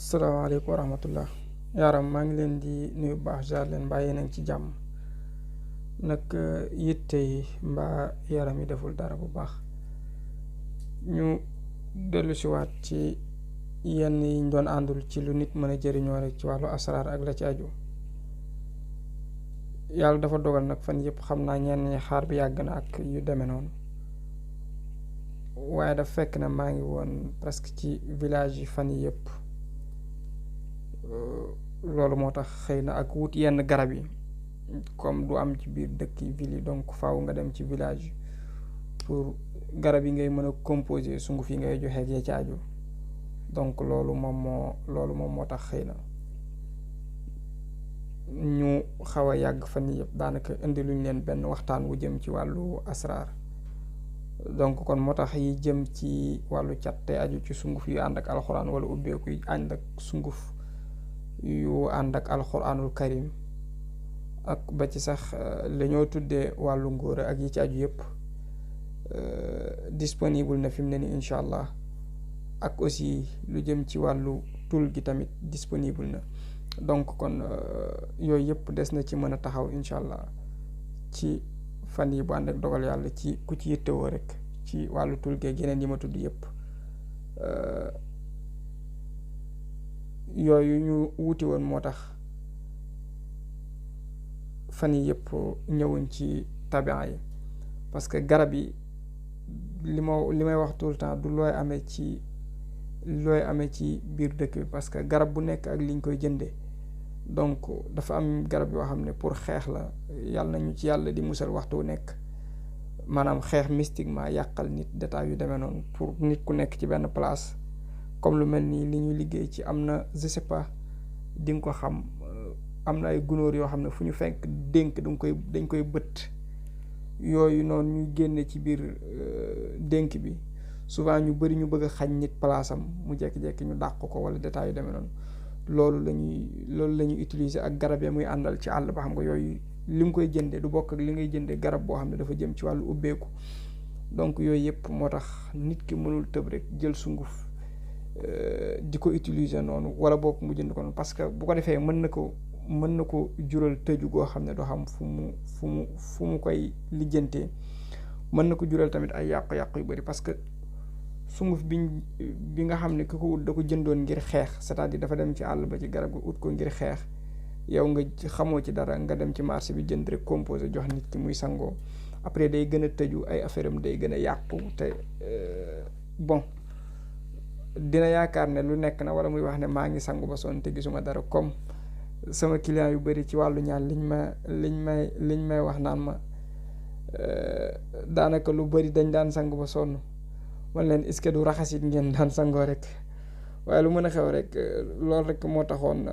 salaamaaleykum wa rahmatullah yaaram maa ngi leen di nuyu baax jaar leen mbaa yéen a ngi ci jàmm nag yitte yi mbaa yaram yi deful dara bu baax ñu dellu si waat ci yenn yi ñu doon àndul ci lu nit mën a jëriñoo rek ci wàllu asraar ak la ci aju. yàlla dafa dogal nag fan yëpp xam naa ñenn ñi xaar bi yàgg na ak yu demee noonu waaye dafa fekk na maa ngi woon presque ci village yi fan yi yëpp. loolu moo tax xëy na ak wut yenn garab yi comme du am ci biir dëkk yi ville yi donc faaw nga dem ci village pour garab yi ngay mën a composer sunguf yi ngay joxe gee ci aju donc loolu moom moo tax xëy na ñu xaw a yàgg fan yëpp daanaka indi luñ leen benn waxtaan wu jëm ci wàllu asraar donc kon moo tax yi jëm ci wàllu cat te aju ci sunguf yu ànd ak alxuraan wala ubbeeku yi ànd ak sunguf yu ànd ak alxuraanul karim ak ba ci sax la ñoo tuddee wàllu ngóor ak yi ci aju yëpp disponible na fi mu ne ni incha allah ak aussi lu jëm ci wàllu tul gi tamit disponible na donc kon yooyu yëpp des na ci mën a taxaw incha allah ci fan yi bu ànd ak dogal yàlla ci ku ci yittewoo rek ci wàllu tul geeg yeneen yi ma tudd yëpp. yooyu ñu wuti woon moo tax fan yi yëpp ñëwuñ ci tabia yi parce que garab yi li may wax tout le temps du looy amee ci biir dëkk bi parce que garab bu nekk ak liñ koy jëndee donc dafa am garab yoo xam ne pour xeex la yàlla nañu ci yàlla di musal waxtu nekk maanaam xeex mystiquement yàqal nit détails yu demee noonu pour nit ku nekk ci benn place. comme lu mel nii li ñuy liggéey ci am na je sais pas di nga ko xam am na ay gunóor yoo xam ne fu ñu fekk dénk dañ koy bëtt yooyu noonu ñuy génne ci biir dénk bi souvent ñu bëri ñu bëgg a xañ nit place am mu jekki-jekki ñu dàq ko wala détail yu demee noonu loolu la ñuy utiliser ak garab ya muy àndal ci àll ba xam nga yooyu li nga koy jëndee du bokk ak li ngay jëndee garab boo xam ne dafa jëm ci wàllu ubbeeku donc yooyu yëpp moo tax nit ki mënul tëb rek jël sunguf di ko utiliser noonu wala boog mu jënd ko noonu parce que bu ko defee mën na ko jural tëju goo xam ne doo xam fu mu koy lijjantee mën na ko jural tamit ay yàqu-yàqu yu bëri parce que sunguf bi nga xam ne ki ko ut da ko jëndoon ngir xeex c'est-à-dire dafa dem ci àll ba ci garab gi ut ko ngir xeex yow nga xamoo ci dara nga dem ci marché bi jënd rek composé jox nit ki muy sangoo après day gën a tëju ay affaire am day gën a yàqu te bon dina yaakaar ne lu nekk na wala muy wax ne maa ngi sangu ba sonn te gisuma dara comme sama client yu bëri ci wàllu ñaan liñ may wax naan ma daanaka lu bëri dañ daan sangu ba sonn man leen est-ce que du raxasit ngeen daan sangoo rek waaye lu mën a xew rek loolu rek moo taxoon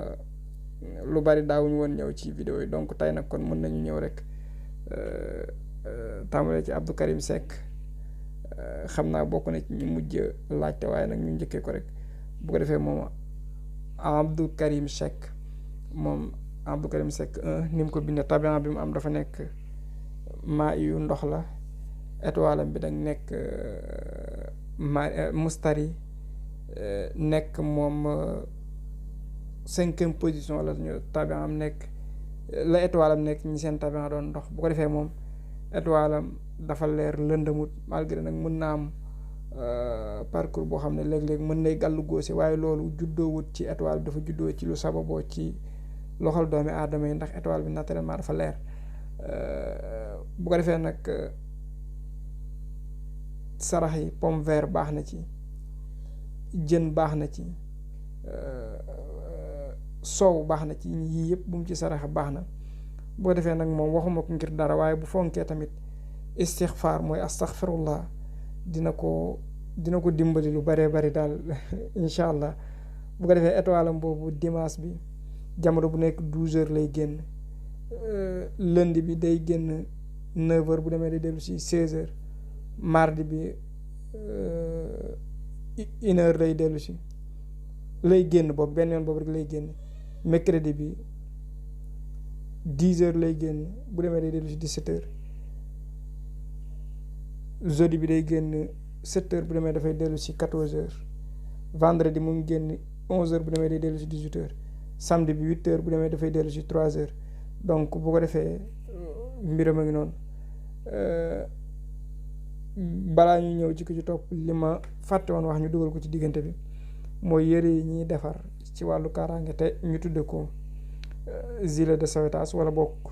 lu bëri daawuñu woon ñëw ci vidéo yi donc tey nag kon mën nañu ñëw rek tàmbalee ci Abdou Karim Seck xam naa bokk na ci ñu mujj laajte waaye nag ñu njëkkee ko rek bu ko defee moom Abdou Karim Seck ni mu ko bindee tabian bi mu am dafa nekk maa yu ndox la étoile bi dag nekk mustari nekk moom 5e position la ñu tabian am nekk la étoile am nekk ñi seen tabian doon ndox bu ko defee moom étoile am dafa leer lëndëmut malgré nag mën naa am parcours boo xam ne léeg-léeg mën nay gàllu góose waaye loolu juddoowut ci étoile bi dafa juddoo ci lu sababoo ci loxol doomi aadama yi ndax étoile bi naturellement dafa leer bu ko defee nag sarax yi pomme vert baax na ci jën baax na ci soow baax na ci yii yëpp bu mu ci saraxe baax na bu ko defee nag moom waxuma ko ngir dara waaye bu fonkee tamit istixfaar mooy astaxfirullah dina ko dimbali lu bëree bëri daal incha allah bu ko defee étoile am boobu dimanche bi jamono bu nekk 12h lay génn lundi bi day génn 9h bu demee day dellu si 16h mardi bi 1h lay dellu si lay génn boobu benn yoon boobu rek lay génn mercredi bi 10h lay génn bu demee day dellu si 17h jeudi bi day génn 7h bu demee dafay dellu si 14h vendredi mu ngi génn 11h bu demee day dellu si 18h samedi bi 8h bu demee dafay dellu si 3h donc bu ko defee mbiram a ngi noonu. balaa ñu ñëw ci ko ci topp li ma fàtte woon wax ñu dugal ko ci diggante bi mooy yëre yi ñuy defar ci wàllu kaaraange te ñu tudde ko gilet de sauvetage wala bokk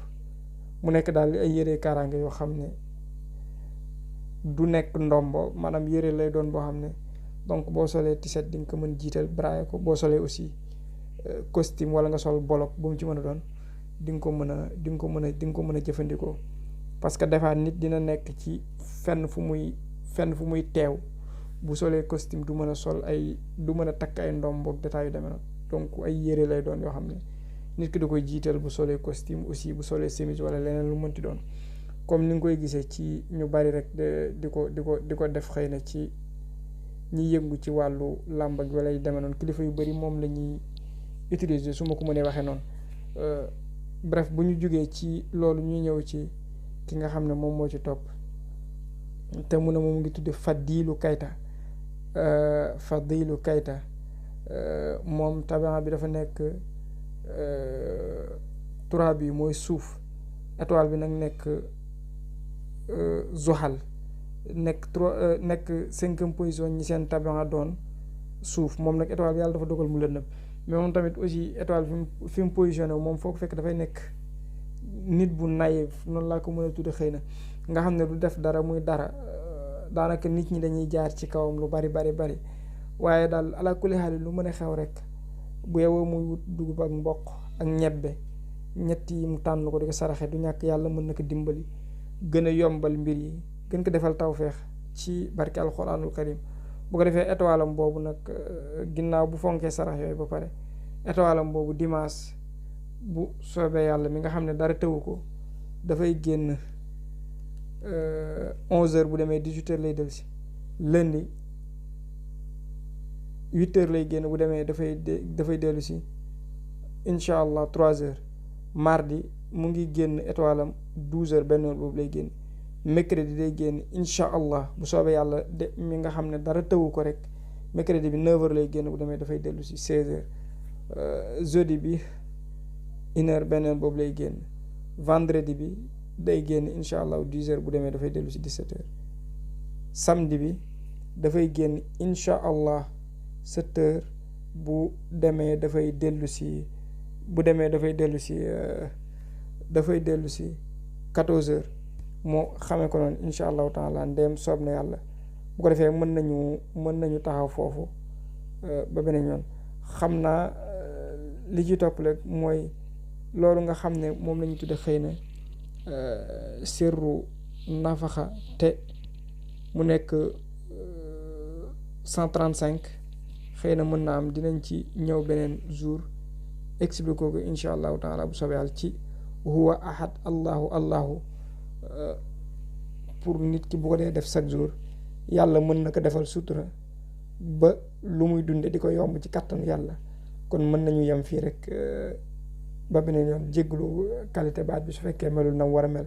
mu nekk daal ay yëre kaaraange yoo xam ne du nekk ndombo maanaam yëre lay doon boo xam ne donc boo solee t-shirt di nga ko mën jiital brailler ko boo solee aussi costume wala nga sol bolok bu mu ci mën a doon di nga ko mën a di nga ko mën a jëfandikoo parce que defaat nit dina nekk ci fenn fu muy teew bu solee costume du mën a sol du mën a takk ay ndomboog détails yu demee noonu donc ay yére lay doon yoo xam ne nit ki da koy jiital bu solee costume aussi bu solee chemise wala leneen lu mënti doon comme ni nga koy gisee ci ñu bari rek di ko def xëy na ci ñi yëngu ci wàllu làmb ak wala yu demee noonu kilifa yu bari moom la ñuy utiliser su ma ko mënee waxee noonu bref bu ñu jógee ci loolu ñuy ñëw ci ki nga xam ne moom moo ci topp te mu ne moom ngi tudde Fadilou Keita moom tabax bi dafa nekk trois bi mooy suuf étoile bi nag nekk Zuhal nekk cinquième position ñi seen tabax doon suuf moom nag étoile bi yàlla dafa dogal mu lëndëm mais moom tamit aussi étoile fi mu positionné moom foo ko fekk dafay nekk nit bu naïf noonu laa ko mën a tudde xëy na nga xam ne du def dara muy dara daanaka nit ñi dañuy jaar ci kawam lu bari waaye daal ala kulli xaal lu mën a xew rek bu yewoo muy wut dugub ak mboq ak ñebbe ñett yi mu tànn ko di ko saraxe du ñàkk yàlla mën na ko dimbali gën a yombal mbir yi gën ko defal tawfeex ci barke alxuraanul karim bu ko defee étoile am boobu nag ginnaaw bu fonkee sarax yooyu ba pare étoile am boobu dimanche bu soobee yàlla mi nga xam ne dara tëwu ko dafay génn 11h bu demee 18h lay dellu si lundi 8h lay génn bu demee dafay dellu si incha allah 3h mardi mu ngi génn étoile am 12h benn yoon boobu lay génn mercredi day génn incha allah bu soobee yàlla de mi nga xam ne dara tëwu ko rek mercredi bi 9h lay génn bu demee dafay dellu si 16h jeudi bi 1h benn yoon boobu lay génn vendredi bi day génn incha allah 10h bu demee dafay dellu si 17h samedi bi dafay génn incha allah 7h bu demee dafay dellu si 14h moo xamee ko noonu incha allahu taala ndéem soob na yàlla bu ko defee mën nañu taxaw foofu ba beneen yoon xam naa li ci topp rek mooy loolu nga xam ne moom la ñu tudde xëy na sirru nafaxa te mu nekk 135 xëy na mën naa am dinañ ci ñëw beneen jour expliqué ko incha allahu taala bu soobee yàlla ci huwa ahad allahu pour nit ki bu ko dee def chaque jour yàlla mën na ko defal sutura ba lu muy dunde di ko yomb ci kàttanu yàlla kon mën nañu yem fii rek ba beneen yoon jégglu qualité baat bi su fekkee melul na war a mel